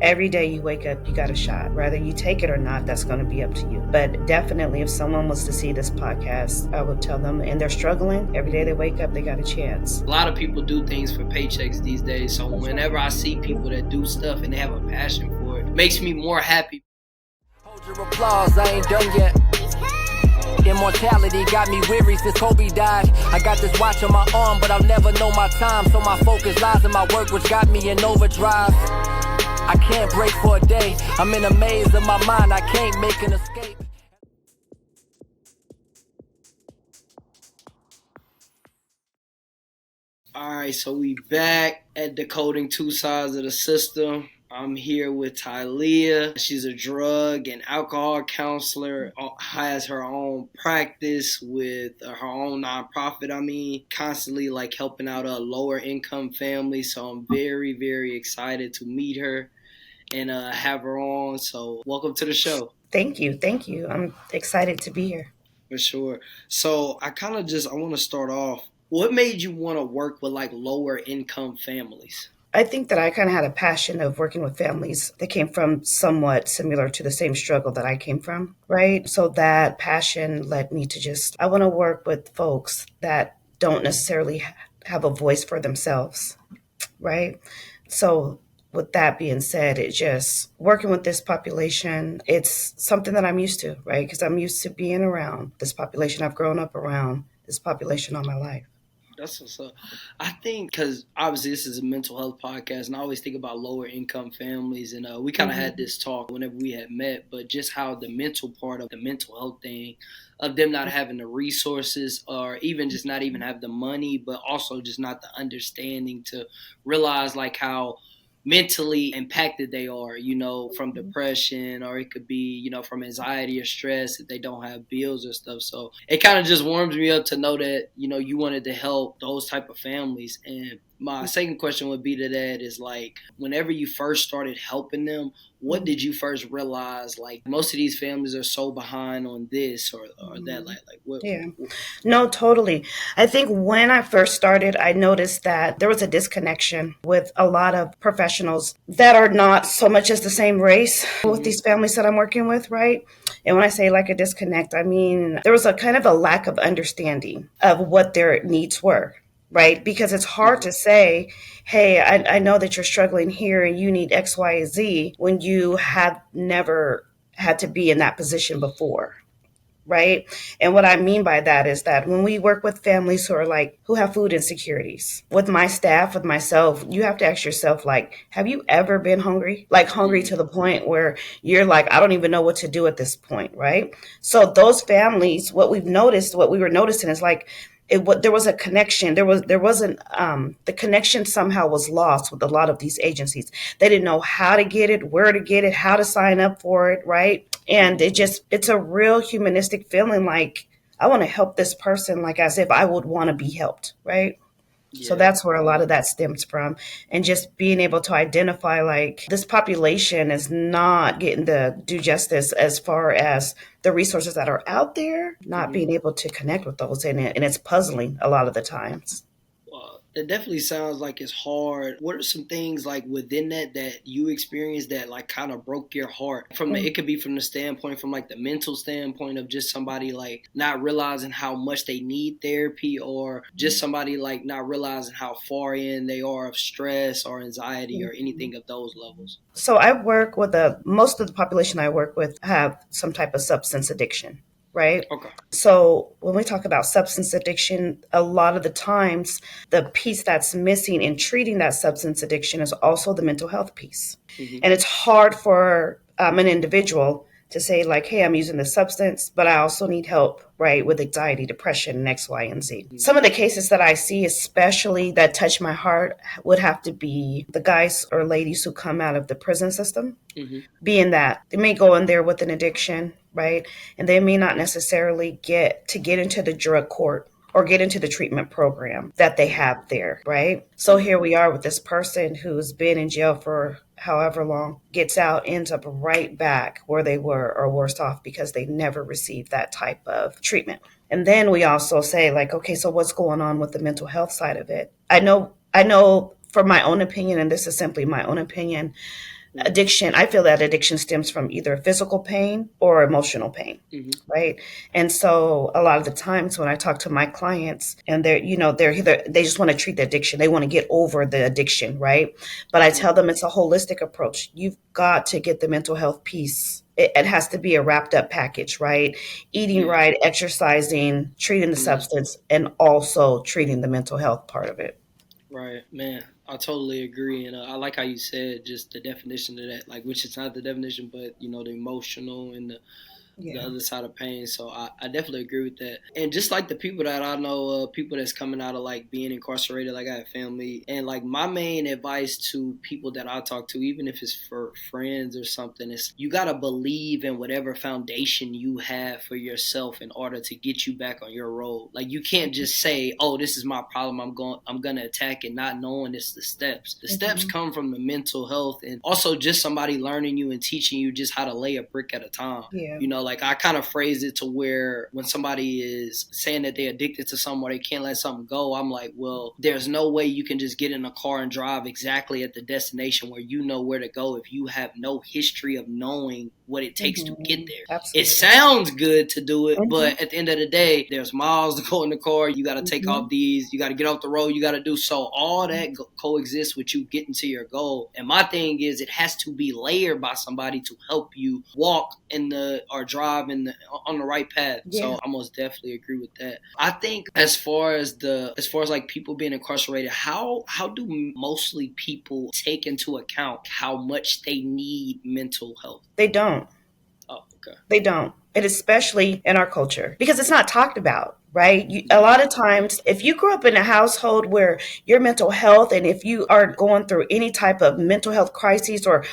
Every day you wake up, you got a shot. Whether you take it or not, that's going to be up to you. But definitely, if someone was to see this podcast, I would tell them, and they're struggling, every day they wake up, they got a chance. A lot of people do things for paychecks these days. So whenever I see people that do stuff and they have a passion for it, it makes me more happy. Hold your applause, I ain't done yet. Immortality got me weary since Kobe died. I got this watch on my arm, but I'll never know my time. So my focus lies in my work, which got me in overdrive. I can't break for a day. I'm in a maze of my mind, I can't make an escape. Alright, so we back at Decoding Two Sides of the System. I'm here with Tylea. She's a drug and alcohol counselor, has her own practice with her own nonprofit. Constantly like helping out a lower income family. So I'm very, very excited to meet her and have her on. So welcome to the show. Thank you. I'm excited to be here. For sure. So I want to start off. What made you want to work with like lower income families? I think that I kind of had a passion of working with families that came from somewhat similar to the same struggle that I came from, right? So that passion led me to I want to work with folks that don't necessarily have a voice for themselves, right? So with that being said, it just working with this population, it's something that I'm used to, right? Because I'm used to being around this population. I've grown up around this population all my life. That's what's up. I think because obviously this is a mental health podcast, and I always think about lower income families, and we kind of had this talk whenever we had met, but just how the mental part of the mental health thing, of them not having the resources or even just not even have the money, but also just not the understanding to realize like how mentally impacted they are, from depression, or it could be, from anxiety or stress if they don't have bills or stuff. So it kind of just warms me up to know that, you wanted to help those type of families. And my second question would be to that is like, whenever you first started helping them, what did you first realize? Like most of these families are so behind on this or that. Like what? Yeah, no, totally. I think when I first started, I noticed that there was a disconnection with a lot of professionals that are not so much as the same race with these families that I'm working with, right? And when I say like a disconnect, I mean, there was a kind of a lack of understanding of what their needs were. Right? Because it's hard to say, hey, I know that you're struggling here and you need X, Y, and Z when you have never had to be in that position before. Right? And what I mean by that is that when we work with families who have food insecurities, with my staff, with myself, you have to ask yourself, like, have you ever been hungry? Like hungry to the point where you're like, I don't even know what to do at this point. Right? So those families, what we were noticing is like, there was a connection. There wasn't the connection somehow was lost with a lot of these agencies. They didn't know how to get it, where to get it, how to sign up for it, right? And it's a real humanistic feeling like I want to help this person like as if I would want to be helped, right? Yeah. So that's where a lot of that stems from. And just being able to identify like this population is not getting the due justice as far as the resources that are out there, not being able to connect with those in it. And it's puzzling a lot of the times. It definitely sounds like it's hard. What are some things like within that you experienced that like kind of broke your heart? It could be from the standpoint, from like the mental standpoint of just somebody like not realizing how much they need therapy, or just somebody like not realizing how far in they are of stress or anxiety or anything of those levels. So I work with most of the population I work with have some type of substance addiction. Right? Okay. So when we talk about substance addiction, a lot of the times the piece that's missing in treating that substance addiction is also the mental health piece. And it's hard for an individual to say like, hey, I'm using this substance, but I also need help, right, with anxiety, depression, and X, Y, and Z. Some of the cases that I see, especially that touch my heart, would have to be the guys or ladies who come out of the prison system, being that they may go in there with an addiction, right, and they may not necessarily get into the drug court or get into the treatment program that they have there, right? So here we are with this person who's been in jail for however long, gets out, ends up right back where they were or worse off because they never received that type of treatment. And then we also say like, okay, so what's going on with the mental health side of it? I know for my own opinion, and this is simply my own opinion, Addiction, I feel that addiction stems from either physical pain or emotional pain, right? And so a lot of the times when I talk to my clients and they just want to treat the addiction, they want to get over the addiction, right? But I tell them it's a holistic approach. You've got to get the mental health piece. It has to be a wrapped up package, right? Eating right, exercising, treating the substance, and also treating the mental health part of it. Right, man. I totally agree, and I like how you said just the definition of that, like, which is not the definition, but the emotional and the other side of pain. So I definitely agree with that. And just like the people that I know, people that's coming out of like being incarcerated, like I have family, and like my main advice to people that I talk to, even if it's for friends or something, is you got to believe in whatever foundation you have for yourself in order to get you back on your road. Like you can't just say, oh, this is my problem, I'm going to attack it, not knowing it's the steps. The steps come from the mental health, and also just somebody learning you and teaching you just how to lay a brick at a time. Like I kind of phrase it to where when somebody is saying that they're addicted to something or they can't let something go, I'm like, well, there's no way you can just get in a car and drive exactly at the destination where you know where to go if you have no history of knowing what it takes to get there. Absolutely. It sounds good to do it, but at the end of the day, there's miles to go in the car. You got to take off these. You got to get off the road. You got to do so. All that coexists with you getting to your goal. And my thing is, it has to be layered by somebody to help you walk or drive on the right path. So I most definitely agree with that. I think as far as like people being incarcerated, how do mostly people take into account how much they need mental health? They don't. Oh, okay. They don't. And especially in our culture, because it's not talked about, right? A lot of times, if you grew up in a household where your mental health, and if you are going through any type of mental health crises or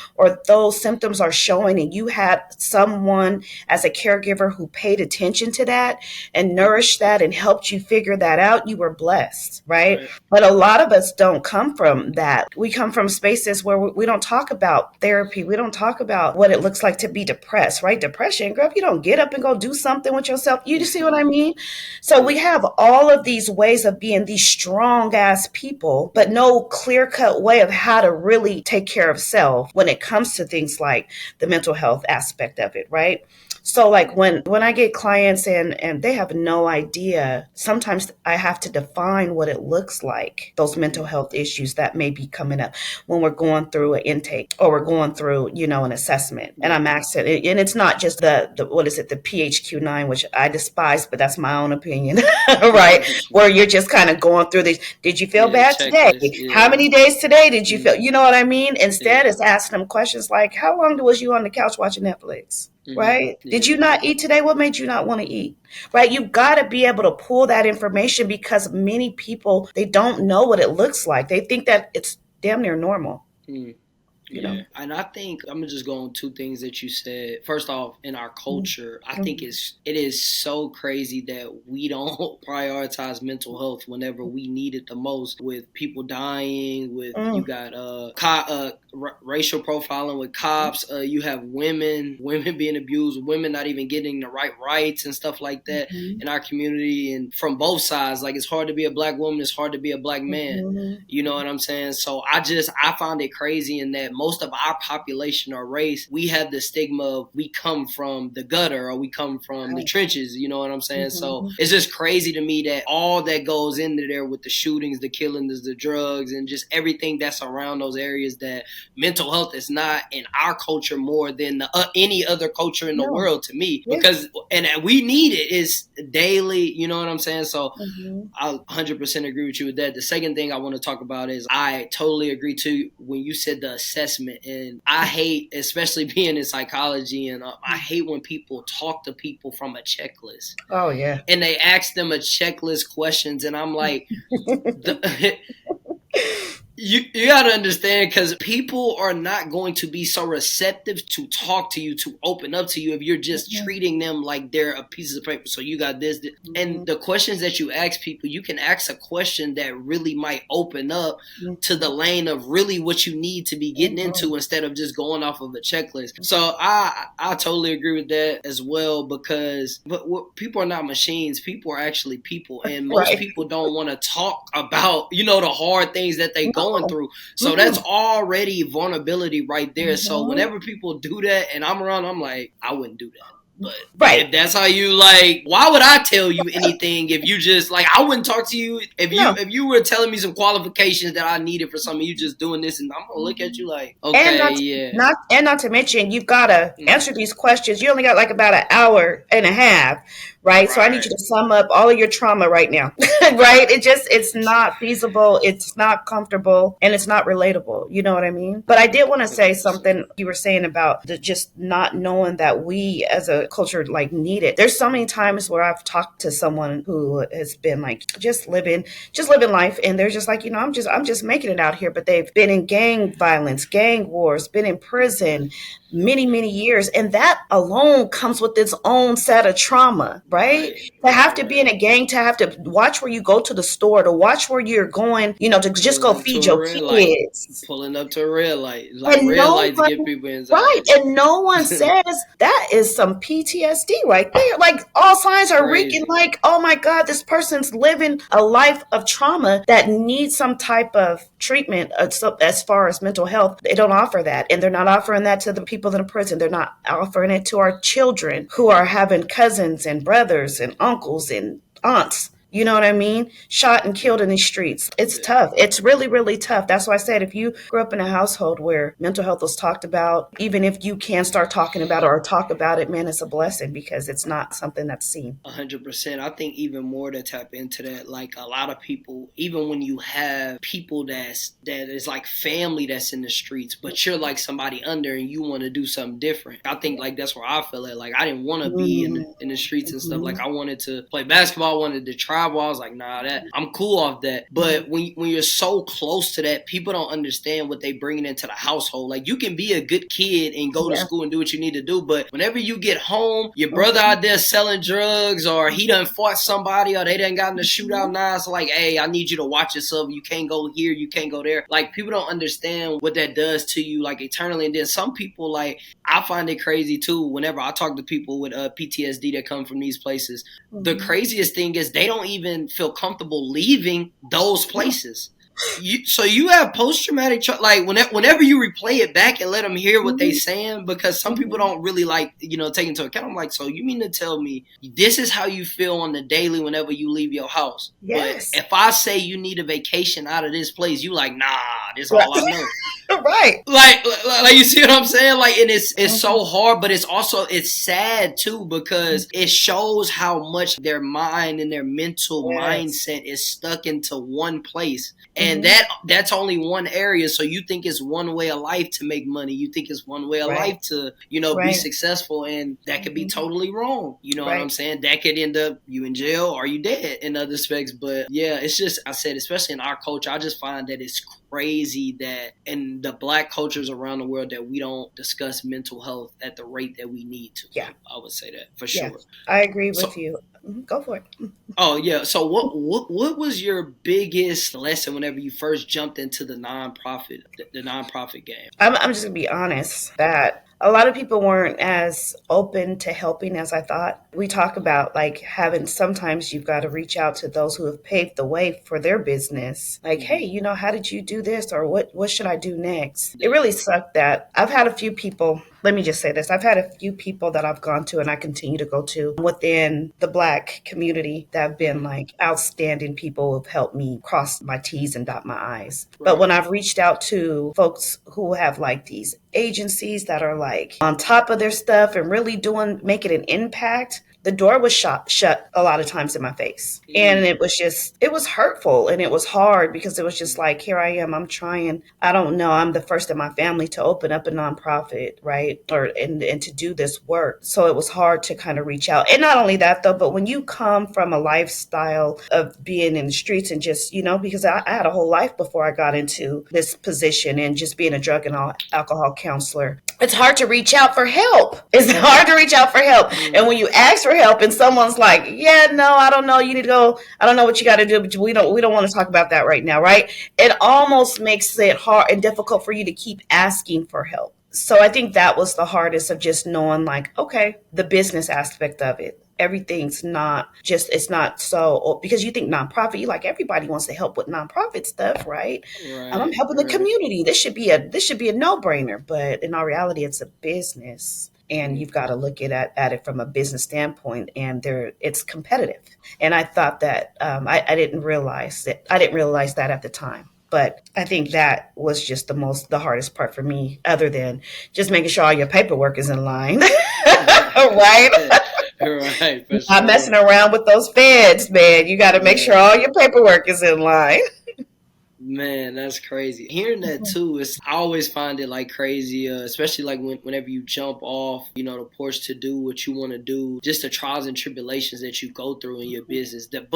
those symptoms are showing, and you had someone as a caregiver who paid attention to that and nourished that and helped you figure that out, you were blessed, right? But a lot of us don't come from that. We come from spaces where we don't talk about therapy. We don't talk about what it looks like to be depressed, right? Depression, girl, you don't get up and go do something with yourself. You see what I mean? So we have all of these ways of being these strong ass people, but no clear cut way of how to really take care of self when it comes to things like the mental health aspect of it, right? So like when I get clients and they have no idea, sometimes I have to define what it looks like, those mental health issues that may be coming up when we're going through an intake or we're going through, an assessment. And I'm asking, and it's not just the PHQ-9, which I despise, but that's my own opinion, right? Where you're just kind of going through these. Did you feel bad today? How many days today did you feel? You know what I mean? Instead, it's asking them questions like, how long was you on the couch watching Netflix? Right? Did you not eat today? What made you not want to eat? Right? You've got to be able to pull that information, because many people, they don't know what it looks like. They think that it's damn near normal. You know? And I think I'm gonna just go on two things that you said. First off, in our culture, I think it is so crazy that we don't prioritize mental health whenever we need it the most. With people dying, with you got racial profiling with cops, you have women being abused, women not even getting the right rights and stuff like that in our community, and from both sides. Like, it's hard to be a black woman, it's hard to be a black man. You know what I'm saying? So I found it crazy in that most of our population or race, we have the stigma of we come from the gutter or we come from the trenches, you know what I'm saying? So it's just crazy to me that all that goes into there with the shootings, the killings, the drugs, and just everything that's around those areas, that mental health is not in our culture more than any other culture in the world, to me, because and we need it. It's daily, you know what I'm saying? So I 100% agree with you with that. The second thing I want to talk about is I totally agree too when you said the assessment. And I hate, especially being in psychology, and I hate when people talk to people from a checklist. Oh, yeah. And they ask them a checklist questions, and I'm like, You got to understand, because people are not going to be so receptive to talk to you, to open up to you, if you're just treating them like they're a piece of paper. So you got this. And the questions that you ask people, you can ask a question that really might open up to the lane of really what you need to be getting into, instead of just going off of a checklist. So I totally agree with that as well, because people are not machines. People are actually people. And most people don't want to talk about, the hard things that they go going through. So that's already vulnerability right there. So whenever people do that and I'm around, I'm like, I wouldn't do that. But if that's how you like, why would I tell you anything if you just like, I wouldn't talk to you if you were telling me some qualifications that I needed for something, you just doing this, and I'm gonna look at you like, okay, not to mention, you've got to answer these questions. You only got like about an hour and a half, right? So I need you to sum up all of your trauma right now, right? It's not feasible, it's not comfortable, and it's not relatable. You know what I mean? But I did want to say something you were saying about just not knowing that we as a culture like need it. There's so many times where I've talked to someone who has been like just living life, and they're just like, I'm just making it out here, but they've been in gang violence, gang wars, been in prison many years, and that alone comes with its own set of trauma, right? To have to be in a gang, to have to watch where you go to the store, to watch where you're going, to just go feed your kids. Pulling up to a red light, like red lights to get people inside. Right, and no one says that is some PTSD right there. Like all signs are reeking like, oh my God, this person's living a life of trauma that needs some type of treatment as far as mental health. They don't offer that, and they're not offering that to the people in prison. They're not offering it to our children who are having cousins and brothers and uncles and aunts, you know what I mean, shot and killed in these streets. It's tough. It's really tough. That's why I said, if you grew up in a household where mental health was talked about, even if you can start talking about it or talk about it, man, it's a blessing, because it's not something that's seen. 100%. I think even more to tap into that, like a lot of people, even when you have people that is like family that's in the streets, but you're like somebody under and you want to do something different. I think like that's where I feel at. Like I didn't want to be in the streets and stuff. Like I wanted to play basketball, I wanted to try. I was like, nah, that I'm cool off that. But when you're so close to that, people don't understand what they bringing into the household. Like you can be a good kid and go to school and do what you need to do, but whenever you get home, your brother out there selling drugs, or he done fought somebody, or they done got in a shootout now. It's like, hey, I need you to watch yourself. You can't go here, you can't go there. Like people don't understand what that does to you, like eternally. And then some people, like I find it crazy too. Whenever I talk to people with PTSD that come from these places, the craziest thing is they don't even feel comfortable leaving those places. So you have post-traumatic like whenever you replay it back and let them hear what they saying, because some people don't really like take into account. I'm like, so you mean to tell me this is how you feel on the daily whenever you leave your house? Yes. But if I say you need a vacation out of this place, you like, nah, this is all I know. Right. Like you see what I'm saying? Like, and it's so hard, but it's sad too, because it shows how much their mind and their mental mindset is stuck into one place. And that's only one area. So you think it's one way of life to make money. You think it's one way of life to, be successful. And that could be totally wrong. You know what I'm saying? That could end up you in jail or you dead in other aspects. But yeah, it's just, I said, especially in our culture, I just find that it's crazy that in the Black cultures around the world that we don't discuss mental health at the rate that we need to. Yeah. I would say that for sure. I agree with you. Go for it. Oh yeah. So what was your biggest lesson whenever you first jumped into the nonprofit game? I'm just gonna be honest that a lot of people weren't as open to helping as I thought. We talk about like having, sometimes you've got to reach out to those who have paved the way for their business. Like, hey, how did you do this? Or what should I do next? It really sucked that I've had a few people, let me just say this. I've had a few people that I've gone to and I continue to go to within the Black community that have been like outstanding people who have helped me cross my T's and dot my I's. Right. But when I've reached out to folks who have like these agencies that are like on top of their stuff and really making an impact, the door was shut a lot of times in my face. And it was hurtful and it was hard, because it was just like, here I am, I'm trying. I don't know, I'm the first in my family to open up a nonprofit, right? And to do this work. So it was hard to kind of reach out. And not only that though, but when you come from a lifestyle of being in the streets and just, because I had a whole life before I got into this position and just being a drug and alcohol counselor, it's hard to reach out for help. It's hard to reach out for help. And when you ask for help and someone's like, yeah, no, I don't know, you need to go, I don't know what you got to do, but we don't want to talk about that right now, right? It almost makes it hard and difficult for you to keep asking for help. So I think that was the hardest, of just knowing, like, okay, the business aspect of it. Everything's not just, it's not so, because you think nonprofit, you like, everybody wants to help with nonprofit stuff, right? I'm Right, helping the right. community. This should be a no-brainer. But in all reality, it's a business. And Mm. you've got to look at it from a business standpoint, and it's competitive. And I thought that I didn't realize that. I didn't realize that at the time. But I think that was just the hardest part for me, other than just making sure all your paperwork is in line. Right? Right, for Not sure. messing around with those feds, man. You got to make sure Man. all your paperwork is in line. Man, that's crazy. Hearing that too, I always find it like crazy, especially like whenever you jump off, the porch to do what you want to do, just the trials and tribulations that you go through in your business. That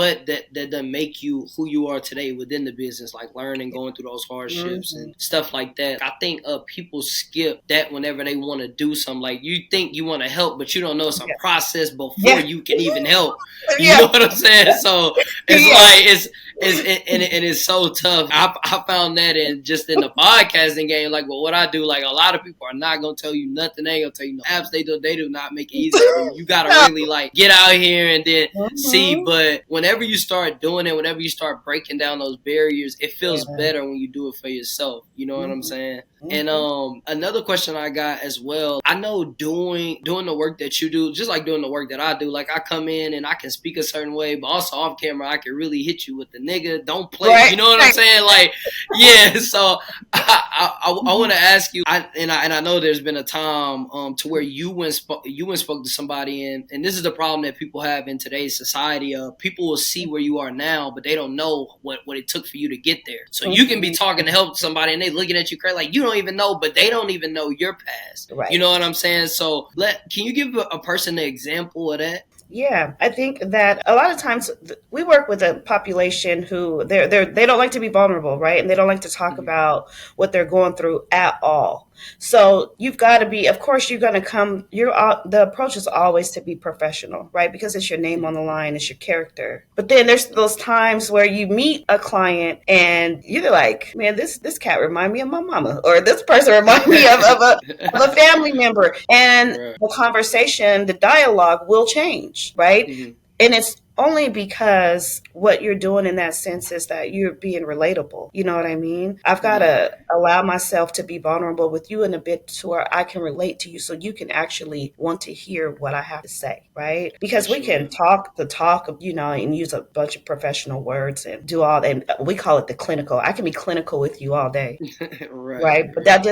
doesn't make you who you are today within the business, like learning, going through those hardships Mm-hmm. and stuff like that. I think people skip that whenever they want to do something. Like, you think you want to help, but you don't know some Yeah. process before Yeah. you can even help. You Yeah. know what I'm saying? So it's Yeah. like and it's so tough. I found that in the podcasting game. Like, well, what I do, like, a lot of people are not gonna tell you nothing. They ain't gonna tell you no apps. They do not make it easy for you. You gotta really like get out here and then see. Mm-hmm. But whenever you start doing it, whenever you start breaking down those barriers, it feels Yeah. better when you do it for yourself. You know what I'm Mm-hmm. saying? And Mm-hmm. another question I got as well. I know doing the work that you do, just like doing the work that I do. Like, I come in and I can speak a certain way, but also off camera I can really hit you with the nigga. Don't play. Right. You know what I'm saying? Like, yeah. So I want to ask you. I know there's been a time to where you went spoke to somebody, and this is the problem that people have in today's society. People will see where you are now, but they don't know what it took for you to get there. So you can be talking to help somebody and they looking at you crazy, like you don't even know, but they don't even know your past. Right. You know what I'm saying? So can you give a person an example of that? Yeah, I think that a lot of times we work with a population who they don't like to be vulnerable, right? And they don't like to talk about what they're going through at all. So you've got to be, of course, you're going to come. The approach is always to be professional, right? Because it's your name on the line, it's your character. But then there's those times where you meet a client and you're like, man, this cat remind me of my mama, or this person remind me of a family member, and Right. the conversation, the dialogue will change, right? Mm-hmm. And it's only because what you're doing in that sense is that you're being relatable. You know what I mean? I've got to allow myself to be vulnerable with you in a bit to where I can relate to you, so you can actually want to hear what I have to say, right? Because we can talk the talk of, and use a bunch of professional words and do all that. And we call it the clinical. I can be clinical with you all day. Right. But that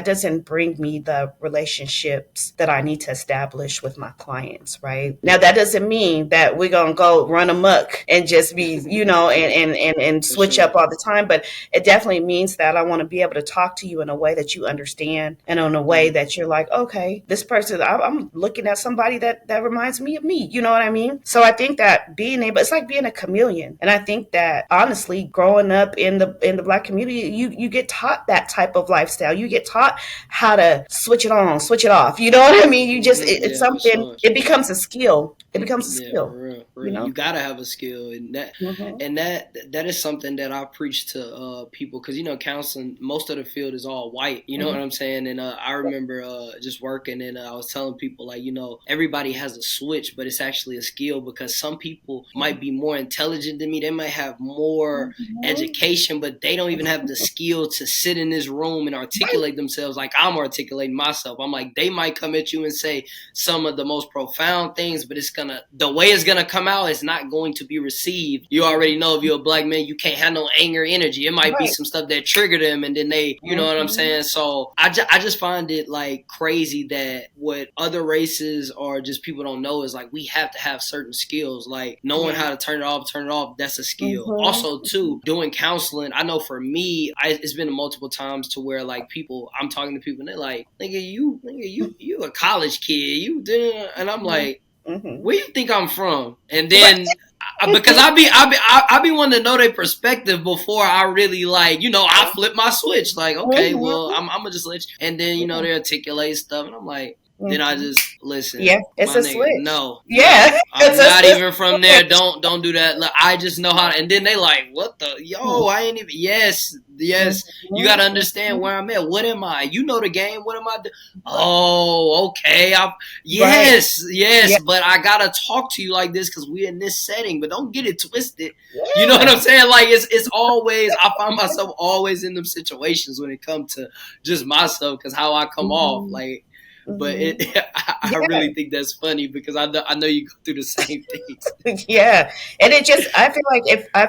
doesn't bring me the relationships that I need to establish with my clients, right? Now, that doesn't mean that we're going to go run amok and just be, and switch up all the time. But it definitely means that I want to be able to talk to you in a way that you understand, and in a way that you're like, okay, this person, I'm looking at somebody that reminds me of me. You know what I mean? So I think that it's like being a chameleon. And I think that honestly, growing up in the Black community, you get taught that type of lifestyle. You get taught how to switch it on, switch it off. You know what I mean? You just, it's something, Sure. it becomes a skill. It becomes a skill. For real. You gotta have a skill, and that is something that I preach to people, because counseling, most of the field is all white. You know what I'm saying? And I remember just working, and I was telling people, like, everybody has a switch, but it's actually a skill, because some people might be more intelligent than me. They might have more education, but they don't even have the skill to sit in this room and articulate themselves like I'm articulating myself. I'm like, they might come at you and say some of the most profound things, but the way it's gonna come out is not going to be received. You already know, if you're a Black man, you can't have no anger energy. It might be some stuff that trigger them, and then they, you know what I'm saying? So I just find it like crazy that what other races or just people don't know is, like, we have to have certain skills, like knowing how to turn it off. That's a skill. Also, too, doing counseling. I know for me, it's been multiple times to where, like, I'm talking to people and they're like, nigga, you a college kid, and I'm like, where you think I'm from? And then because I be wanting to know their perspective before I really, like, I flip my switch. Like, okay, well, I'm gonna just let you. And then they articulate stuff, and I'm like, then I just listen. Yeah, it's my a nigga, switch. no, Yeah, I'm not even from there. switch. Don't do that. Look, I just know how. And then they like, what the yo? I ain't even. Yes, yes. You gotta understand where I'm at. What am I? You know the game. What am I doing? Oh, okay. Right. Yes. Yeah. But I gotta talk to you like this because we're in this setting. But don't get it twisted. You know what Yeah. I'm saying? Like it's always. I find myself always in them situations when it comes to just myself because how I come off like. But I Yeah. really think that's funny because I know you go through the same things. Yeah. And it just, I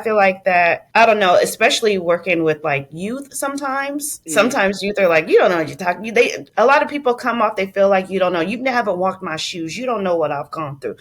feel like that, I don't know, especially working with like youth Mm-hmm. sometimes youth are like, you don't know what you're talking. A lot of people come off, they feel like you don't know. You haven't walked my shoes. You don't know what I've gone through.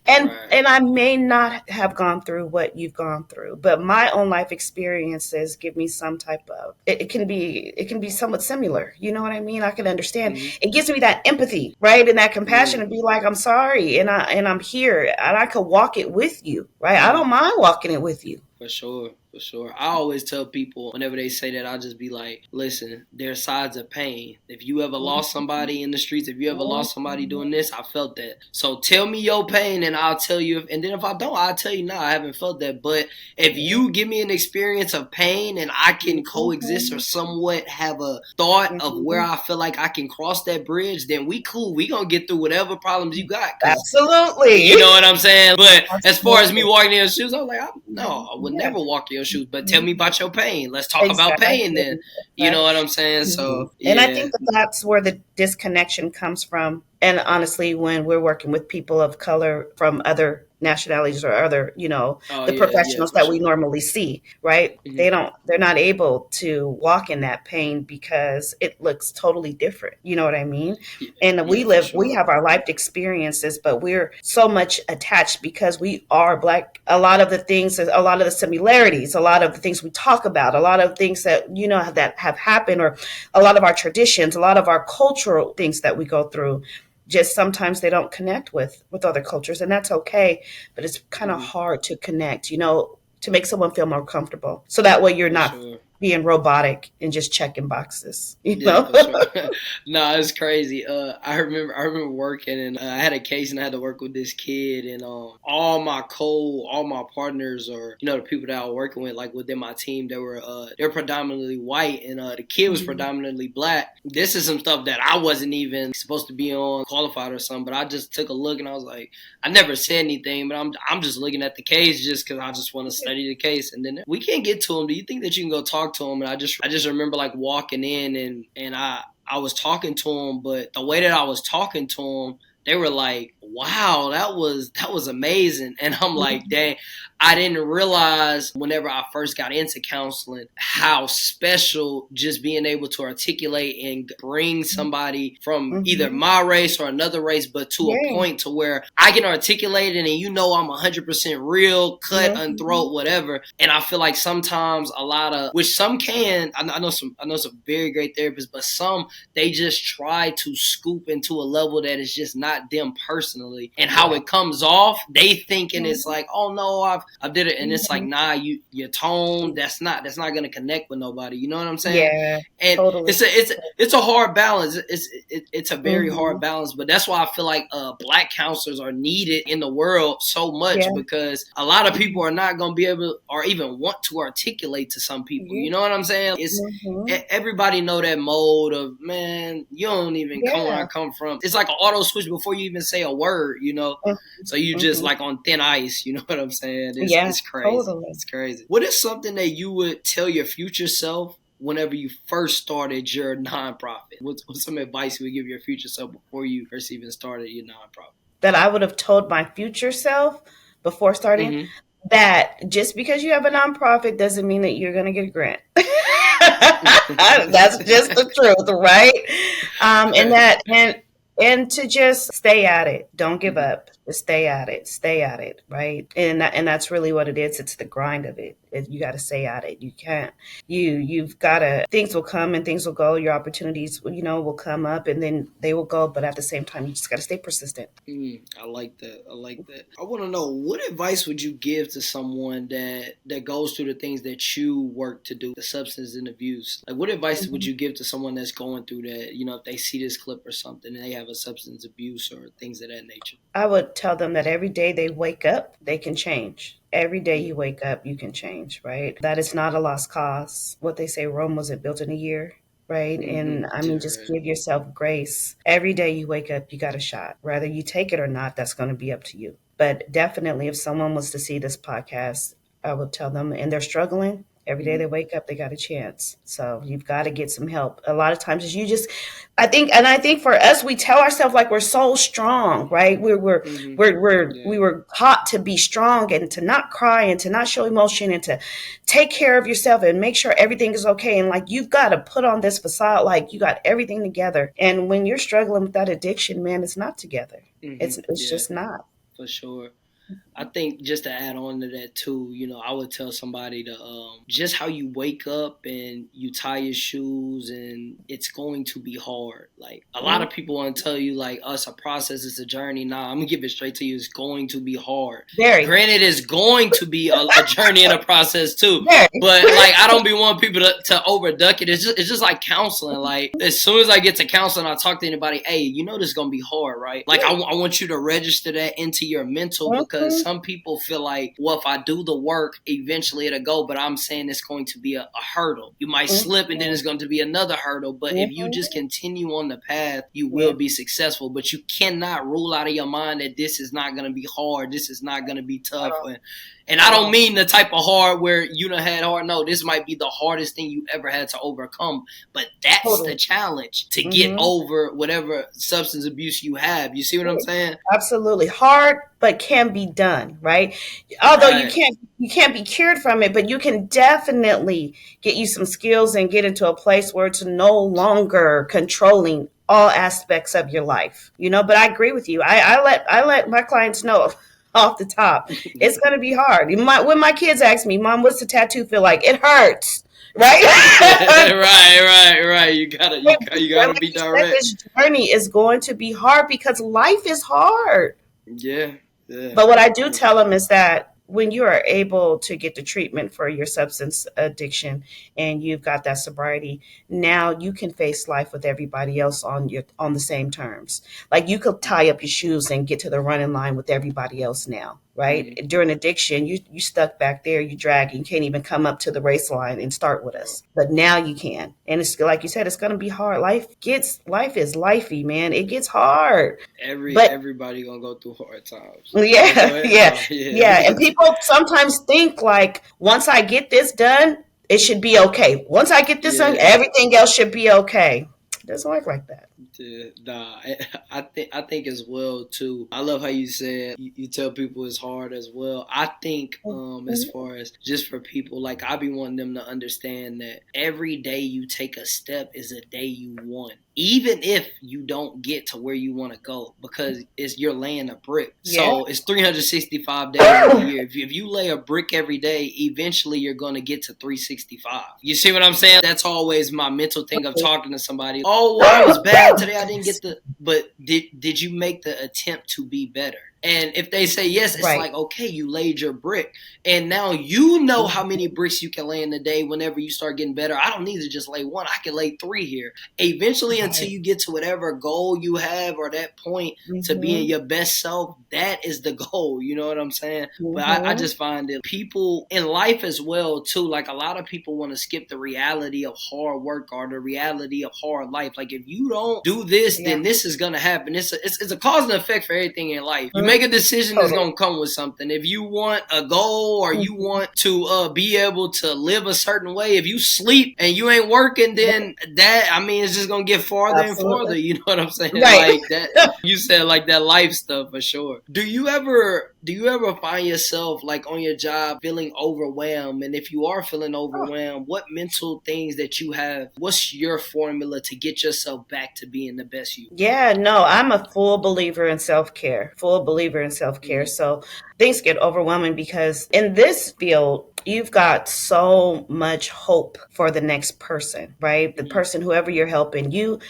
Right. And I may not have gone through what you've gone through, but my own life experiences give me some type of, it can be somewhat similar. You know what I mean? I can understand. Mm-hmm. It gives me that empathy, right? And that compassion Mm-hmm. and be like, I'm sorry. And I'm here and I could walk it with you, right? I Mm-hmm. don't mind walking it with you. For sure, for sure. I always tell people whenever they say that, I'll just be like, listen, there's sides of pain. If you ever lost somebody in the streets, if you ever lost somebody doing this, I felt that. So tell me your pain and I'll tell you. And then if I don't, I'll tell you, no, I haven't felt that. But if you give me an experience of pain and I can coexist or somewhat have a thought of where I feel like I can cross that bridge, then we cool. We gonna get through whatever problems you got. Cause Absolutely. you know what I'm saying? But as far as me Absolutely. walking in your shoes, I was like, no, I would Yeah. never walk in your shoes. But tell me about your pain. Let's talk about pain Exactly. then. You know what I'm saying? So, And I yeah. think that that's where the disconnection comes from. And honestly, when we're working with people of color from other nationalities or other, Oh, the yeah, professionals for that we sure. normally see, right? Hmm. They're not able to walk in that pain because it looks totally different. You know what I mean? Yeah, And yeah, for we sure. have our life experiences, but we're so much attached because we are Black. A lot of the things, a lot of the similarities, a lot of the things we talk about, a lot of things that, that have happened, or a lot of our traditions, a lot of our cultural things that we go through, just sometimes they don't connect with other cultures, and that's okay, but it's kind of Hmm. hard to connect, to make someone feel more comfortable, so that way you're For not sure. being robotic and just checking boxes, Yeah, for sure. No, it's crazy. I remember working, and I had a case, and I had to work with this kid, and all my partners, or the people that I was working with, like within my team, they're predominantly white, and the kid was Mhm. predominantly Black. This is some stuff that I wasn't even supposed to be on qualified or something, but I just took a look, and I was like, I never said anything, but I'm just looking at the case just because I just want to study the case, and then we can't get to him. Do you think that you can go talk to him? And I just remember like walking in, and I was talking to him, but the way that I was talking to him, they were like, "Wow, that was amazing," and I'm like, Mhm. "Dang." I didn't realize whenever I first got into counseling how special just being able to articulate and bring somebody from either Mhm. my race or another race, but to a Yeah. point to where I can articulate it and I'm 100% real, cut, Mhm. unthroat, whatever. And I feel like sometimes a lot of, which some can, I know some very great therapists, but some they just try to scoop into a level that is just not them personally, and how Yeah. it comes off, they thinking it's Mhm. like, oh no, I did it, and it's like, Mhm. nah, your tone, that's not gonna connect with nobody. You know what I'm saying? Yeah. And Totally. it's a hard balance. It's a very hard Mhm. balance, but that's why I feel like Black counselors are needed in the world so much, Yeah. because a lot of people Mhm. are not gonna be able or even want to articulate to some people. Yeah. You know what I'm saying? Mhm. Everybody know that mode of, man, you don't even come where I Yeah. come from. It's like an auto switch before you even say a word. Mhm. So you just Mhm. like on thin ice. You know what I'm saying? Yeah. It's crazy. Totally. It's crazy. What is something that you would tell your future self whenever you first started your nonprofit? What's some advice you would give your future self before you first even started your nonprofit? That I would have told my future self before starting, Mm-hmm. that just because you have a nonprofit doesn't mean that you're going to get a grant. That's just the truth, right? And that and to just stay at it. Don't give Mm-hmm. up. Just stay at it, right? And that's really what it is. It's the grind of it. You got to stay at it. You can't. You've got to. Things will come and things will go. Your opportunities, will come up and then they will go. But at the same time, you just got to stay persistent. I like that. I like that. I want to know, what advice would you give to someone that goes through the things that you work to do, the substance and abuse? Like, what advice would you give to someone that's going through that? If they see this clip or something and they have a substance abuse or things of that nature. I would tell them that every day they wake up, they can change. Every day you wake up, you can change, right? That is not a lost cause. What they say, Rome wasn't built in a year, right? And I mean, just give yourself grace. Every day you wake up, you got a shot. Whether you take it or not, that's going to be up to you. But definitely, if someone was to see this podcast, I would tell them, and they're struggling, every day they wake up, they got a chance. So you've got to get some help. A lot of times I think for us, we tell ourselves like we're so strong, right? We were taught to be strong and to not cry and to not show emotion and to take care of yourself and make sure everything is okay. And like, you've got to put on this facade, like you got everything together. And when you're struggling with that addiction, man, it's not together. It's just not. For sure. I think just to add on to that too, I would tell somebody to just how you wake up and you tie your shoes, and it's going to be hard. Like, a lot of people want to tell you like, us, a process is a journey. Nah, I'm gonna give it straight to you. It's going to be hard. Granted, it's going to be a journey and a process too. But like, I don't be wanting people to overduck it. It's just like counseling. Like, as soon as I get to counseling, I talk to anybody. Hey, this is gonna be hard, right? Like, I want you to register that into your mental, because some people feel like, well, if I do the work, eventually it'll go. But I'm saying it's going to be a hurdle. You might slip and then it's going to be another hurdle. But if you just continue on the path, you will be successful. But you cannot rule out of your mind that this is not going to be hard. This is not going to be tough. And I don't mean the type of hard where you done had hard. No, this might be the hardest thing you ever had to overcome. But that's the challenge, to get over whatever substance abuse you have. You see what I'm saying? Absolutely. Hard, but can be done, right? Although you can't be cured from it, but you can definitely get you some skills and get into a place where it's no longer controlling all aspects of your life. But I agree with you. I let my clients know off the top, it's going to be hard. When my kids ask me, Mom, what's the tattoo feel like? It hurts, right? right. You gotta be direct. This journey is going to be hard because life is hard. Yeah. But what I do tell them is that when you are able to get the treatment for your substance addiction and you've got that sobriety, now you can face life with everybody else on the same terms. Like, you could tie up your shoes and get to the running line with everybody else now, right? During addiction, you stuck back there, you drag, you can't even come up to the race line and start with us. But now you can. And it's like you said, it's going to be hard. Life is lifey, man. It gets hard. Everybody gonna go through hard times. Yeah. And people sometimes think like, once I get this done, it should be okay. Once I get this done, everything else should be okay. It doesn't work like that. Nah, I think as well too. I love how you said you tell people it's hard as well. I think as far as just for people, like, I be wanting them to understand that every day you take a step is a day you won. Even if you don't get to where you want to go, because you're laying a brick. So it's 365 days in a year. If you lay a brick every day, eventually you're going to get to 365. You see what I'm saying? That's always my mental thing of talking to somebody. Oh, well, I was bad today. I didn't get but did you make the attempt to be better? And if they say yes, it's like, okay, you laid your brick. And now you know how many bricks you can lay in a day whenever you start getting better. I don't need to just lay one. I can lay 3 here. Eventually, until you get to whatever goal you have or that point to being your best self, that is the goal. You know what I'm saying? But I just find that people in life as well, too, like, a lot of people want to skip the reality of hard work or the reality of hard life. Like, if you don't do this, then this is going to happen. It's a cause and effect for everything in life. You make a decision, is going to come with something. If you want a goal or you want to be able to live a certain way, if you sleep and you ain't working, then that, I mean, it's just going to get farther and farther. You know what I'm saying? Like that, you said, like, that life stuff for sure. Do you ever do you ever find yourself like on your job feeling overwhelmed? And if you are feeling Oh, overwhelmed, what mental things that you have, what's your formula to get yourself back to being the best you? yeah, no, I'm a full believer in self care, full believer in self care. Mm-hmm. So things get overwhelming because in this field, you've got so much hope for the next person, right? The person, whoever you're helping, you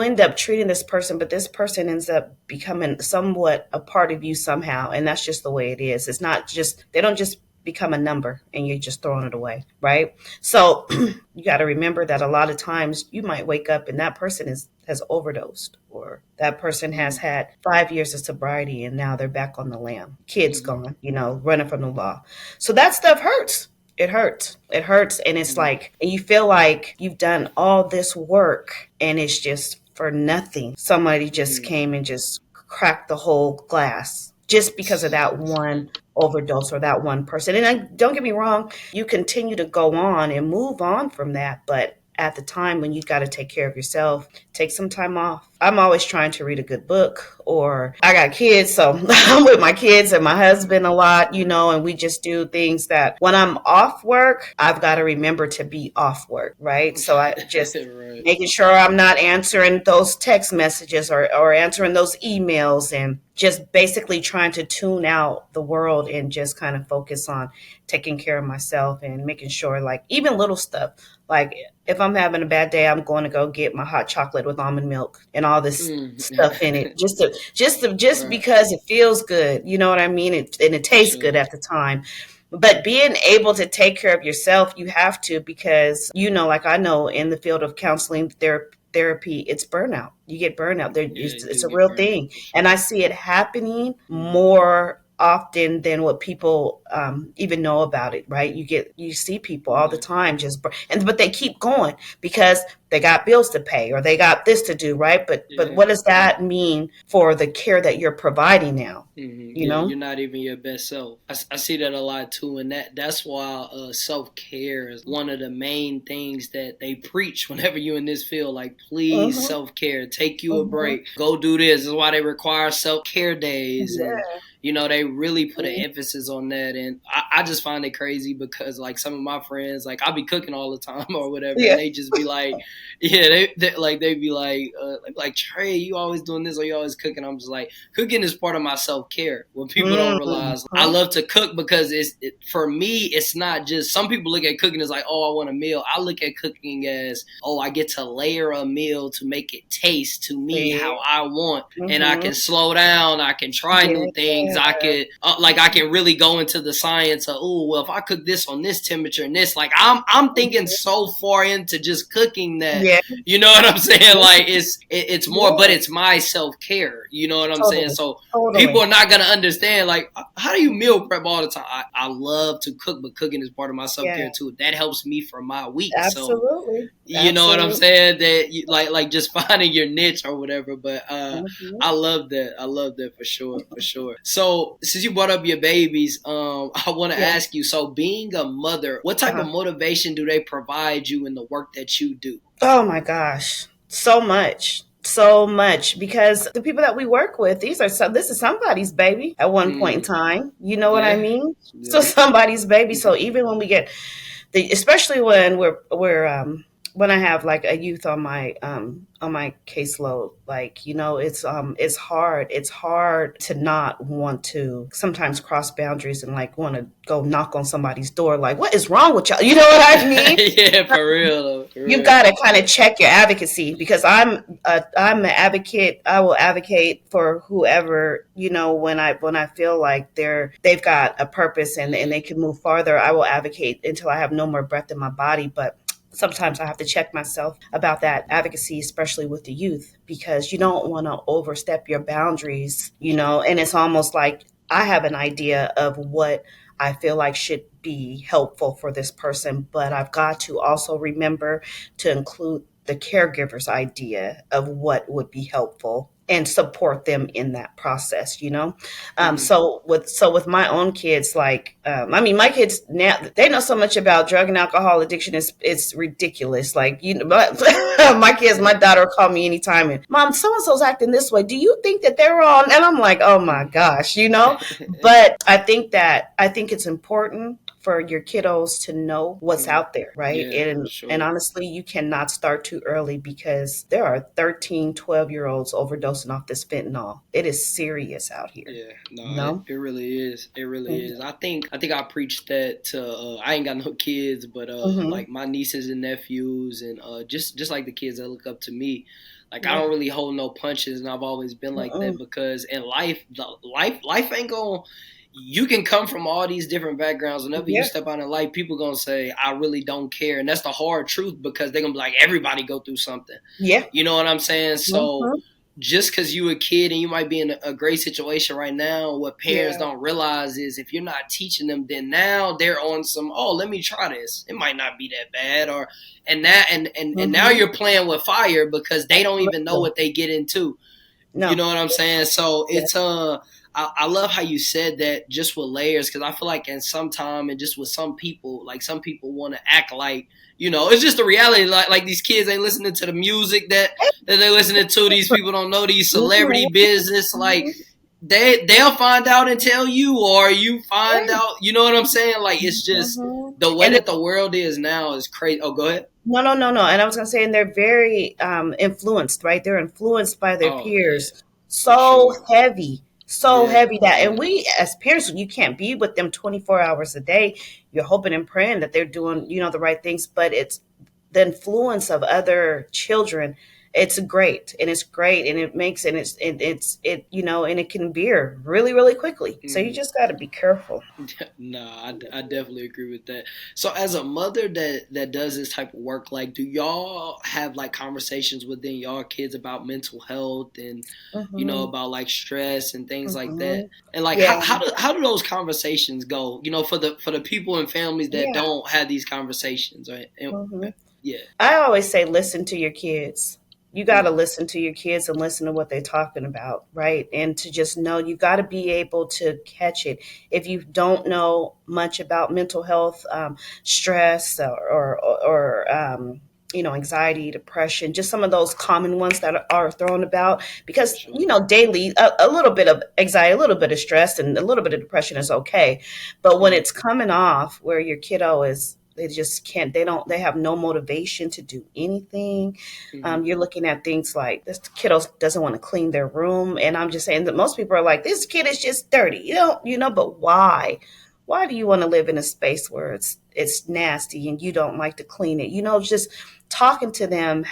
end up treating this person, but this person ends up becoming somewhat a part of you somehow, and that's just the way it is. It's not just they don't just become a number and you're just throwing it away, right? So you got to remember that a lot of times you might wake up and that person has overdosed, or that person has Mm-hmm. had 5 years of sobriety and now they're back on the lam. Kids Mm-hmm. gone, running from the law. So that stuff hurts. It hurts. It hurts. And it's Mm-hmm. like, and you feel like you've done all this work and it's just for nothing. Somebody just Mm-hmm. came and just cracked the whole glass just because of that one overdose or that one person. And don't get me wrong, you continue to go on and move on from that. But at the time when you got to take care of yourself, take some time off. I'm always trying to read a good book, or I got kids, so I'm with my kids and my husband a lot, and we just do things that when I'm off work, I've got to remember to be off work, right? So I just Right. making sure I'm not answering those text messages or answering those emails, and just basically trying to tune out the world and just kind of focus on taking care of myself and making sure, like, even little stuff, like if I'm having a bad day, I'm going to go get my hot chocolate with almond milk and all this stuff in Mm. it, just Right. because it feels good. You know what I mean? And it For tastes good sure. at the time. But being able to take care of yourself, you have to, because like I know in the field of counseling, therapy, it's burnout. You get burnout. Yeah, you It's do a get real burnt out thing, for and sure. I see it happening Mm-hmm. more often than what people even know about it. Right? You see people all the Yeah. time but they keep going because they got bills to pay or they got this to do. Right? But Yeah. what does that mean for the care that you're providing now? You Yeah, know? you're not even your best self. I see that a lot too, and that's why self care is one of the main things that they preach whenever you're in this field. Like, please, Hmm. self care, take you a Hmm. break, go do this. This is why they require self care days, and Yeah. they really put an emphasis on that. And I just find it crazy because like some of my friends, like I'll be cooking all the time or whatever, and Yeah. they just be like, yeah, they be like Trey, you always doing this or you always cooking. I'm just like, cooking is part of my self care. What people don't Hmm. realize, I love to cook because for me, it's not just. Some people look at cooking as like, oh, I want a meal. I look at cooking as, oh, I get to layer a meal to make it taste to me See? how I want, and I Hmm. can slow down. I can try new things. Yeah. I can really go into the science of, oh, well, if I cook this on this temperature and this, like I'm thinking so far into just cooking that, Yeah. you know what I'm saying? Like it's more, but Yeah. it's my self care. You know what I'm saying? Totally. So people Totally. are not gonna understand. Like, how do you meal prep all the time? I love to cook, but cooking is part of my self Yeah. care too. That helps me for my week. So Absolutely. you know what I'm Absolutely. saying? That like just finding your niche or whatever. But Hmm. I love that. I love that for sure, for sure. So since you brought up your babies, I want to Yeah. ask you. So being a mother, what type of Uh-huh. motivation do they provide you in the work that you do? Oh my gosh. So much. So much, because the people that we work with, this is somebody's baby at one point in Mm, time. You know what I yeah, mean? So yeah. somebody's baby. So even when we get especially when when I have like a youth on my caseload, like, it's hard. It's hard to not want to sometimes cross boundaries and like want to go knock on somebody's door, like, what is wrong with y'all? You know what I mean? Yeah, for real, though, for You've real. got to kind of check your advocacy, because I'm an advocate. I will advocate for whoever, when I feel like they've got a purpose and they can move farther. I will advocate until I have no more breath in my body. But sometimes I have to check myself about that advocacy, especially with the youth, because you don't want to overstep your boundaries, and it's almost like I have an idea of what I feel like should be helpful for this person, but I've got to also remember to include the caregiver's idea of what would be helpful and support them in that process, you know. Mm-hmm. So with my own kids, like I mean, my kids now, they know so much about drug and alcohol addiction, it's ridiculous. Like, you know, my kids, my daughter will call me anytime and, Mom, so and so's acting this way, do you think that they're on? And I'm like, oh my gosh, you know. But I think it's important for your kiddos to know what's out there, right? Yeah, And sure. and honestly, you cannot start too early, because there are 13, 12-year-olds overdosing off this fentanyl. It is serious out here. Yeah, no, No. it really is. It really Mm-hmm. is. I think I preached that to. I ain't got no kids, but Mm-hmm. like my nieces and nephews, and just like the kids that look up to me. Like I Yeah. don't really hold no punches, and I've always been like that Mm-mm. because in life, life ain't going. You can come from all these different backgrounds. Whenever you Yeah. step out in life, people gonna say, "I really don't care," and that's the hard truth because they're gonna be like, "Everybody go through something." Yeah. You know what I'm saying? So Mm-hmm. just because you a kid and you might be in a great situation right now, what parents Yeah. don't realize is if you're not teaching them, then now they're on some, oh, let me try this. It might not be that bad, or and now Mm-hmm. you're playing with fire because they don't even know Listen. what they get into. You No. know what I'm saying? So Yeah. it's I love how you said that just with layers because I feel like in some time and just with some people, like some people want to act like it's just the reality. Like these kids ain't listening to the music that they listening to. These people don't know these celebrity Mm-hmm. business. Like Mm-hmm. they'll find out and tell you, or you find Yeah. out. You know what I'm saying? Like it's just Mm-hmm. the way And that the world is now is crazy. Oh, go ahead. no, no, no, no. And I was going to say, and they're very influenced, right? They're influenced by their Oh yeah, peers for so sure. so Yeah, heavy that, yeah. and we as parents, you can't be with them 24 hours a day. You're hoping and praying that they're doing, the right things, but it's the influence of other children. It's great, and it makes, and and it can veer really, really quickly. So you Mhm. just got to be careful. No, I definitely agree with that. So, as a mother that does this type of work, like, do y'all have like conversations within y'all kids about mental health and Hmm. about like stress and things like that? Hmm. And like, Yeah. how do those conversations go? For the people and families that Yeah. don't have these conversations, right? And Hmm. yeah, I always say, listen to your kids. You got to mm, listen to your kids and listen to what they're talking about, right? And to just know, you got to be able to catch it. If you don't know much about mental health, stress, or anxiety, depression, just some of those common ones that are thrown about, for because sure. daily, a little bit of anxiety, a little bit of stress, and a little bit of depression is okay. But when Mm, it's coming off where your kiddo is, they just can't, they have no motivation to do anything. mm-hmm, You're looking at things like, this kiddo doesn't want to clean their room, and I'm just saying that most people are like, this kid is just dirty, but why do you want to live in a space where it's nasty and you don't like to clean it? Just talking to them,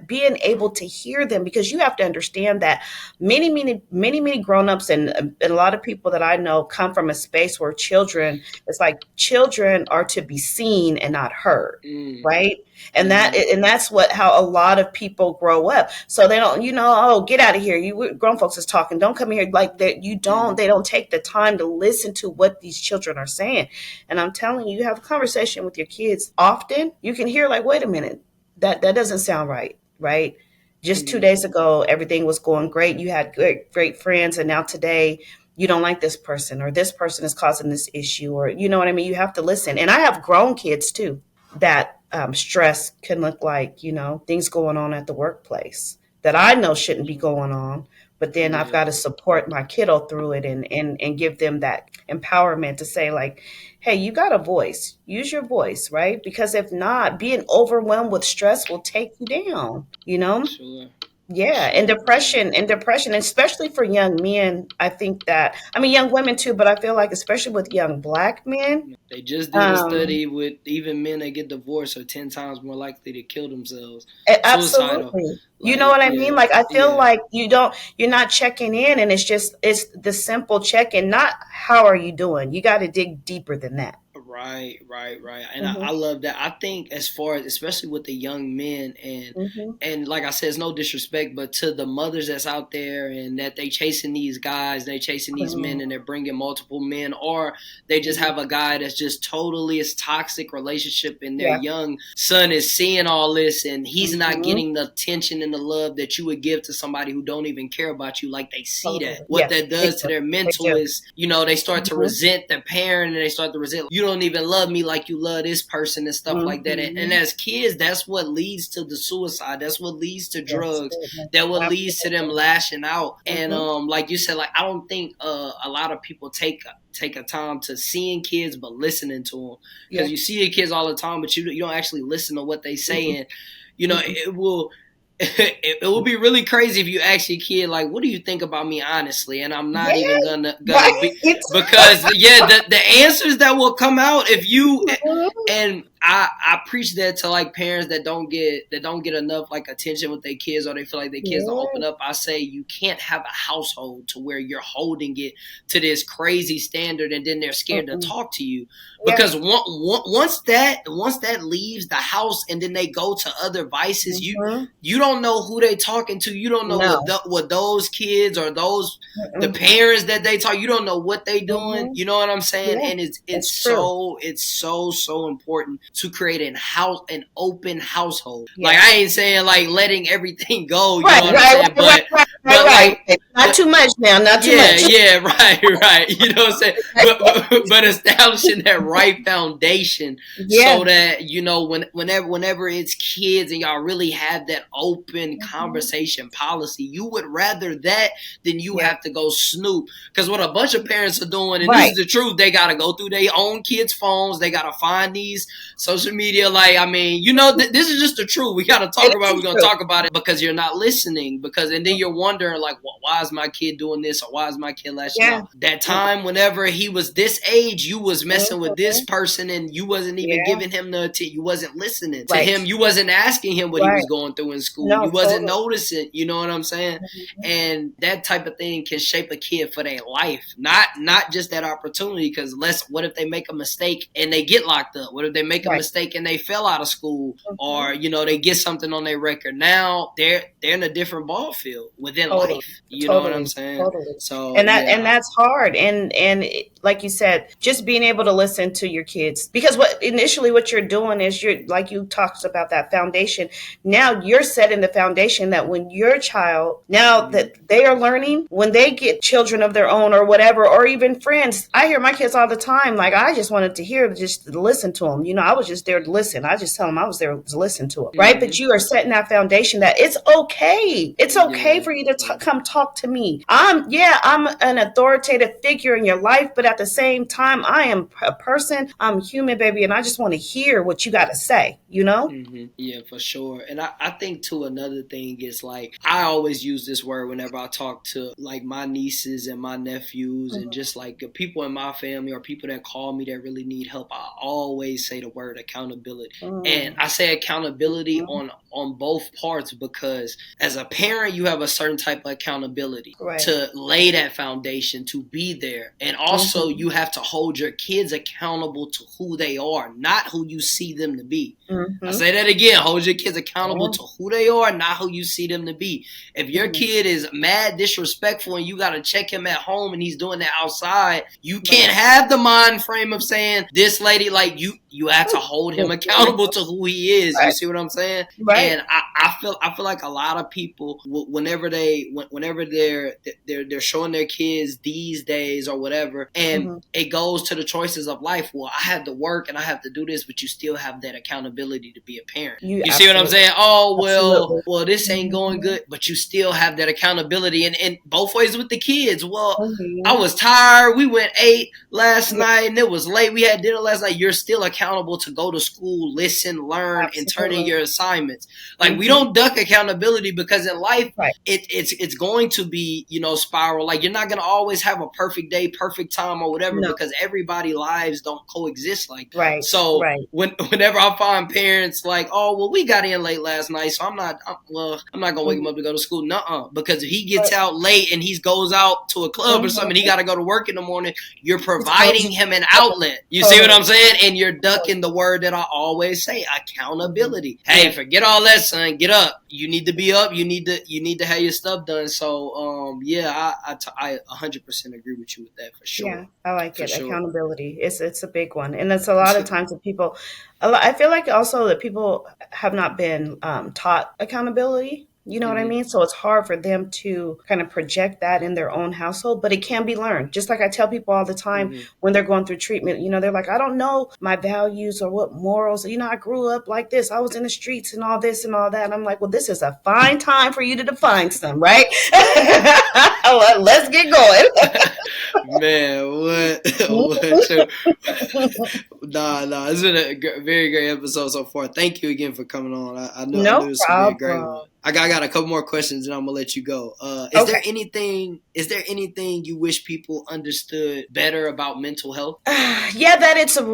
being able to hear them, because you have to understand that many, many, many, many grown-ups, and a lot of people that I know come from a space where it's like children are to be seen and not heard, mm, right? And mm-hmm, that's how a lot of people grow up. So they don't, oh, get out of here. You grown folks is talking. Don't come here, like that. mm-hmm, They don't take the time to listen to what these children are saying. And I'm telling you, you have a conversation with your kids often, you can hear, like, wait a minute, that doesn't sound right, right? Just two mm-hmm, days ago, everything was going great. You had great, great friends, and now today you don't like this person, or this person is causing this issue, or you know what I mean? You have to listen. And I have grown kids too, that stress can look like, things going on at the workplace that I know shouldn't be going on. But then I've yeah, got to support my kiddo through it, and give them that empowerment to say, like, hey, you got a voice. Use your voice, right? Because if not, being overwhelmed with stress will take you down, for sure, for Yeah, and sure, for sure. depression, especially for young men. I think that, I mean, young women too, but I feel like especially with young Black men, They just did a um, study with even men that get divorced are 10 times more likely to kill themselves. Suicidal. absolutely. You know Like, what I mean? yeah, Like, I feel yeah, like you're not checking in, and it's the simple check in, not how are you doing. You got to dig deeper than that. Right. And Mm-hmm. I love that. I think as far as, especially with the young men Mm-hmm. and like I said, it's no disrespect, but to the mothers that's out there and that they chasing these guys, they chasing these men and they're bringing multiple men, or they just have a guy that's just totally a toxic relationship and their Yeah. young son is seeing all this and he's not Mm-hmm. getting the attention and the love that you would give to somebody who don't even care about you. Like they see that. What Yes, that does to their mental is, they start to Mm-hmm. resent the parent and they start to resent, you don't even love me like you love this person and stuff like that. And as kids, that's what leads to the suicide. That's what leads to drugs. That what leads to them lashing out. And like you said, like I don't think a lot of people take a time to seeing kids but listening to them, because you see your kids all the time but you don't actually listen to what they say. And it will it will be really crazy if you ask your kid, like, what do you think about me honestly? And I'm not even gonna be, because the answers that will come out if you and I preach that to like parents that don't get enough like attention with their kids, or they feel like their kids don't open up. I say you can't have a household to where you're holding it to this crazy standard and then they're scared to talk to you, because once that leaves the house and then they go to other vices, you don't know who they talking to. You don't know what those kids or those the parents that they talk. You don't know what they doing. You know what I'm saying? And it's so important to create an open household. Like I ain't saying like letting everything go. You know what I'm saying? But not too much now. Not too much. Yeah, right. You know what I'm saying? But establishing that right foundation so that whenever it's kids and y'all really have that open conversation policy, you would rather that than you have to go snoop. Because what a bunch of parents are doing, and this is the truth, they gotta go through their own kids' phones. They gotta find these social media. Like, I mean, this is just the truth. We gotta talk about it. We're gonna talk about it because you're not listening. And then you're wondering, like, why is my kid doing this, or why is my kid lashing out? That time, whenever he was this age, you was messing with this person, and you wasn't even giving him the attention. You wasn't listening to him. You wasn't asking him what he was going through in school. You wasn't noticing. You know what I'm saying? And that type of thing can shape a kid for their life, not just that opportunity. Because what if they make a mistake and they get locked up? What if they make a mistake and they fell out of school, or they get something on their record? Now they're in a different ball field within life. You know what I'm saying? So and that's hard. And like you said, just being able to listen to your kids, because what you're doing is like you talked about that foundation. Now you're setting the foundation that when your child, now that they are learning, when they get children of their own or whatever, or even friends, I hear my kids all the time, like, I just wanted to hear, just to listen to them. I was just there to listen. I just tell them I was there to listen to them. Right. But you are setting that foundation that it's okay. It's okay for you to come talk to me. I'm an authoritative figure in your life, but at the same time, I am a person. I'm human, baby, and I just want to hear what you got to say, Yeah, for sure. And I think too, another thing is, like, I always use this word whenever I talk to like my nieces and my nephews and just like people in my family or people that call me that really need help. I always say the word accountability. And I say accountability on both parts, because as a parent, you have a certain type of accountability to lay that foundation, to be there. And also you have to hold your kids accountable to who they are, not who you see them to be. I say that again, hold your kids accountable to who they are, not who you see them to be. If your kid is mad, disrespectful, and you got to check him at home and he's doing that outside, you can't have the mind frame of saying, this lady, like, you have to hold him accountable to who he is. You see what I'm saying? And I feel like a lot of people, whenever they're showing their kids these days or whatever, and it goes to the choices of life. Well, I have to work and I have to do this, but you still have that accountability to be a parent. You see what I'm saying? Oh, well, this ain't going good, but you still have that accountability, and both ways with the kids. Well, I was tired. We went ate last night and it was late. We had dinner last night. You're still accountable to go to school, listen, learn, and turn in your assignments. Like, we don't duck accountability, because in life, it's going to be, spiral. Like, you're not going to always have a perfect day, perfect time, time or whatever, No. because everybody lives don't coexist like that. Right. So Right. whenever I find parents like, oh, well, we got in late last night, so I'm not gonna wake him up to go to school. Nuh-uh. Because if he gets out late and he goes out to a club or something, he got to go to work in the morning, you're providing him an outlet. You see what I'm saying? And you're ducking the word that I always say, accountability. Hey, forget all that, son. Get up. You need to be up. You need to have your stuff done. So, yeah, I 100% agree with you with that for sure. Yeah, I like it. Sure. Accountability. It's a big one. And it's a lot of times that people, I feel like also that people have not been taught accountability. You know what I mean? So it's hard for them to kind of project that in their own household, but it can be learned. Just like I tell people all the time when they're going through treatment, you know, they're like, I don't know my values or what morals. You know, I grew up like this. I was in the streets and all this and all that. And I'm like, well, this is a fine time for you to define some, right? Let's get going. Man, what? Nah. It's been a very great episode so far. Thank you again for coming on. I knew this would be a great one. I got a couple more questions and I'm gonna let you go. Is there anything you wish people understood better about mental health? Yeah, that it's a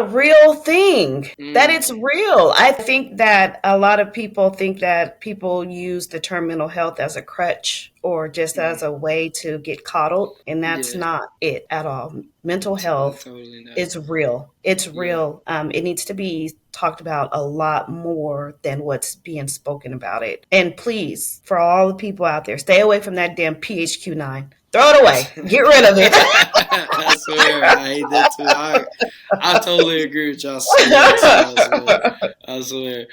real thing. That it's real. I think that a lot of people think that people use the term mental health as a crutch or just as a way to get coddled, and that's not it at all. Mental health is real. It's real. It needs to be talked about a lot more than what's being spoken about it. And please, for all the people out there, stay away from that damn PHQ-9. Throw it away. Get rid of it. I swear, I hate that too. I totally agree with y'all. I swear.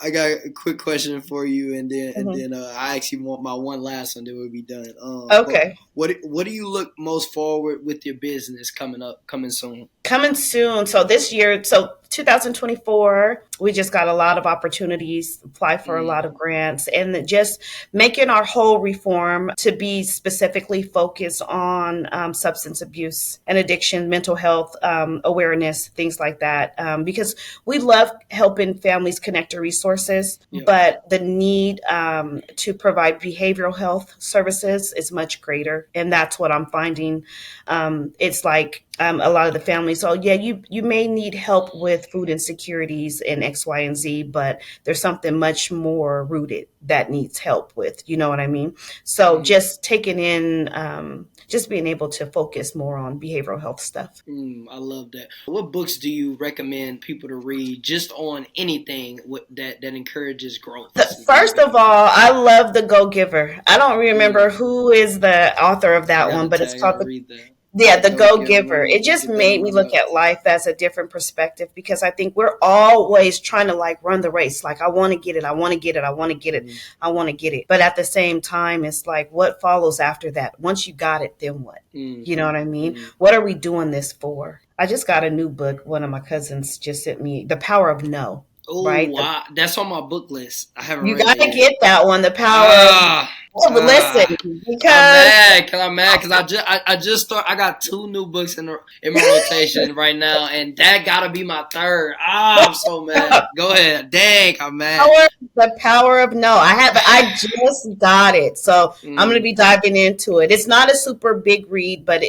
I got a quick question for you, and then I actually want my one last one, then we'll be done. Okay. What do you look most forward with your business coming soon? Coming soon. So this year, 2024, we just got a lot of opportunities, apply for a lot of grants, and just making our whole reform to be specifically focused on substance abuse and addiction, mental health awareness, things like that. Because we love helping families connect to resources, but the need to provide behavioral health services is much greater. And that's what I'm finding. It's like a lot of the families, you may need help with food insecurities and X, Y, and Z, but there's something much more rooted that needs help with, you know what I mean? So just taking in, just being able to focus more on behavioral health stuff. I love that. What books do you recommend people to read just on anything that encourages growth? First of all, I love The Go-Giver. I don't remember who is the author of that one, but it's called The Go-Giver. It just made me look at life as a different perspective, because I think we're always trying to like run the race. Like, I want to get it. I want to get it. I want to get it. I want to get it. But at the same time, it's like, what follows after that? Once you got it, then what? You know what I mean? What are we doing this for? I just got a new book. One of my cousins just sent me, The Power of No. Oh, right? Wow. That's on my book list. I haven't You read got to it get that one, The Power of listen, because I'm mad because I just started. I got 2 new books in my rotation right now, and that gotta be my third. I'm so mad. Go ahead. Dang, I'm mad. The Power of No. I just got it, so I'm gonna be diving into it. It's not a super big read, but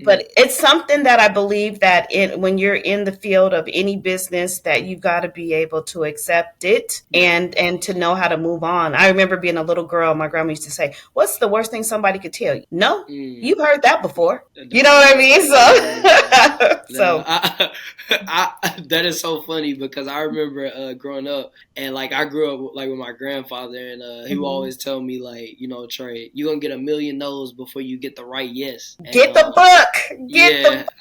but it's something that I believe that when you're in the field of any business, that you got to be able to accept it and to know how to move on. I remember being a little girl, my grandma used to say, "What's the worst thing somebody could tell you?" No, you've heard that before. You know what I mean? So that is so funny, because I remember growing up, and like I grew up like with my grandfather, and he would always tell me, like, you know, Trey, you're gonna get a million no's before you get the right yes. And, get the book.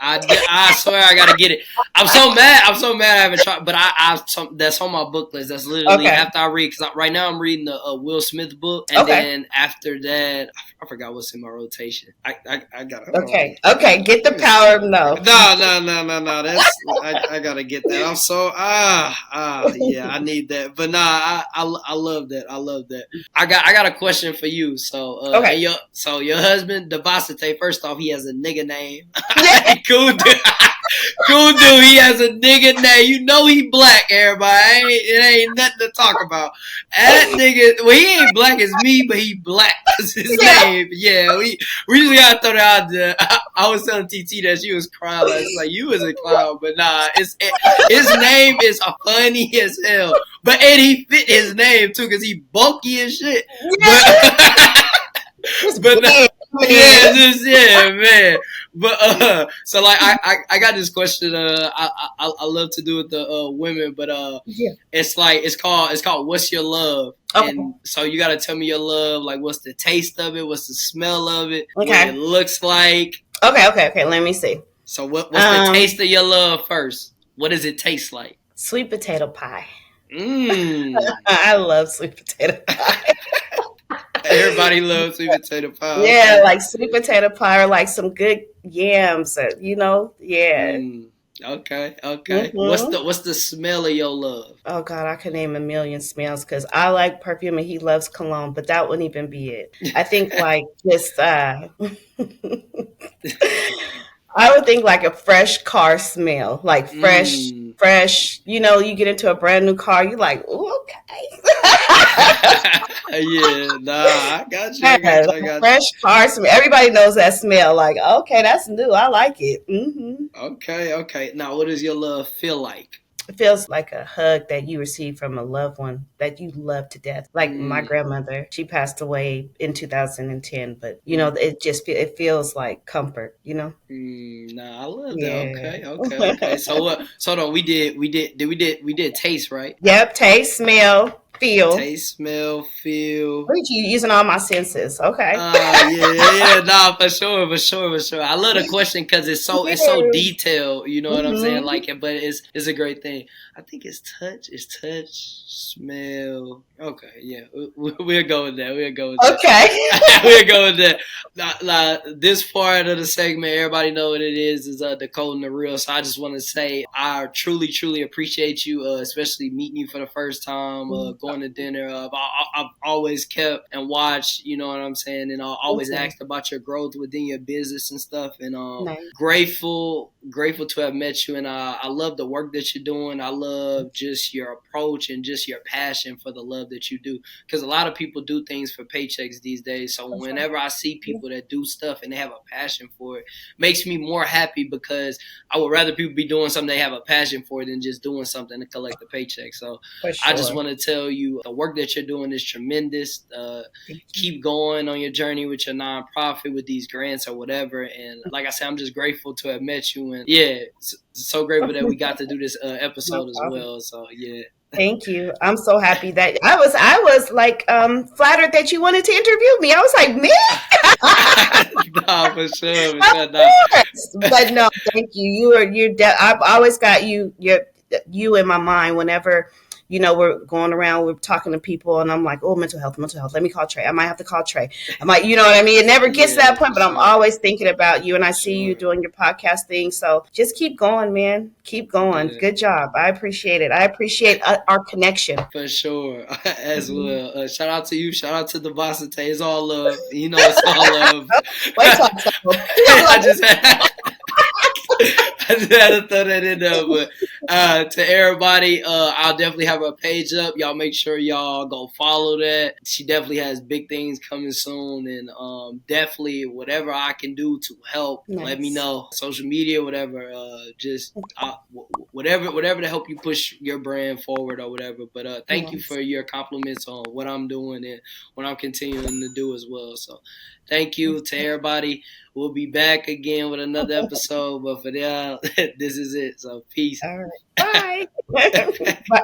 I swear I gotta get it. I'm so mad I haven't tried, but that's on my book list. That's literally after I read, because right now I'm reading the Will Smith book, and then after that, I forgot what's in my rotation. I gotta. Okay. Get The Power of No. No. That's I gotta get that. I'm so yeah, I need that. But I love that. I got a question for you. So your husband Devastate, first off, he has a nigga name. Cool dude. Cool dude. He has a nigga name. You know he black, everybody. It ain't nothing to talk about. That nigga, well, he ain't black as me, but he black as his name. Yeah, we just gotta throw that out there. I was telling TT that she was crying. Like, it's like, you was a clown, but nah, his name is funny as hell. But and he fit his name too, cause he bulky as shit. But no, yeah, man. But so like I got this question. I love to do with the women, but it's called What's Your Love? Okay. And so you gotta tell me your love. Like, what's the taste of it? What's the smell of it? Okay. What it looks like. Okay. Let me see. So what's the taste of your love first? What does it taste like? Sweet potato pie. I love sweet potato pie. Everybody loves sweet potato pie. Yeah, like sweet potato pie or like some good yams, yeah. Okay. Mm-hmm. What's the smell of your love? Oh God, I could name a million smells because I like perfume and he loves cologne, but that wouldn't even be it. I think like just I would think like a fresh car smell, like fresh. You get into a brand new car, you like, ooh, okay. Yeah, I got you. Fresh car smell. Everybody knows that smell. Like, okay, that's new. I like it. Mm-hmm. Okay. Now, what does your love feel like? It feels like a hug that you receive from a loved one that you love to death. Like my grandmother, she passed away in 2010, but it feels like comfort, I love that. Okay. So we did taste, right? Yep, taste, smell, feel. Taste, smell, feel. Look at you using all my senses. Okay. For sure. I love the question because it's so detailed. You know what I'm saying? Like, but it's a great thing. I think it's touch, smell. Okay, yeah, we'll go with that. Okay. We'll go with that. This part of the segment, everybody know what it is the cold and the real. So I just want to say I truly, truly appreciate you, especially meeting you for the first time, going to dinner. I've always kept and watched, you know what I'm saying, and I always asked about your growth within your business and stuff. And grateful to have met you. And I love the work that you're doing. I love just your approach and just your passion for the love that you do, because a lot of people do things for paychecks these days. So whenever I see people that do stuff and they have a passion for it, makes me more happy, because I would rather people be doing something they have a passion for than just doing something to collect a paycheck. So I just want to tell you the work that you're doing is tremendous. Keep going on your journey with your nonprofit, with these grants or whatever. And like I said, I'm just grateful to have met you, and so grateful that we got to do this episode as well. So Thank you. I'm so happy that I was like flattered that you wanted to interview me. I was like, man. No, for sure. But no, thank you. I've always got you in my mind whenever we're going around, we're talking to people, and I'm like, oh, mental health. Let me call Trey. I might have to call Trey. I'm like, you know what I mean? It never gets to that point, but I'm always thinking about you, and I see you doing your podcast thing. So just keep going, man. Keep going. Yeah. Good job. I appreciate it. I appreciate our connection. For sure. As well. Shout out to you. Shout out to the Boston Tay. It's all love. It's all love. I just had to throw that in there. But to everybody, I'll definitely have her page up. Y'all make sure y'all go follow that. She definitely has big things coming soon, and definitely whatever I can do to help, let me know. Social media, whatever, whatever to help you push your brand forward or whatever. But thank you for your compliments on what I'm doing and what I'm continuing to do as well. So thank you to everybody. We'll be back again with another episode, but for now, this is it. So peace. All right. Bye. Bye.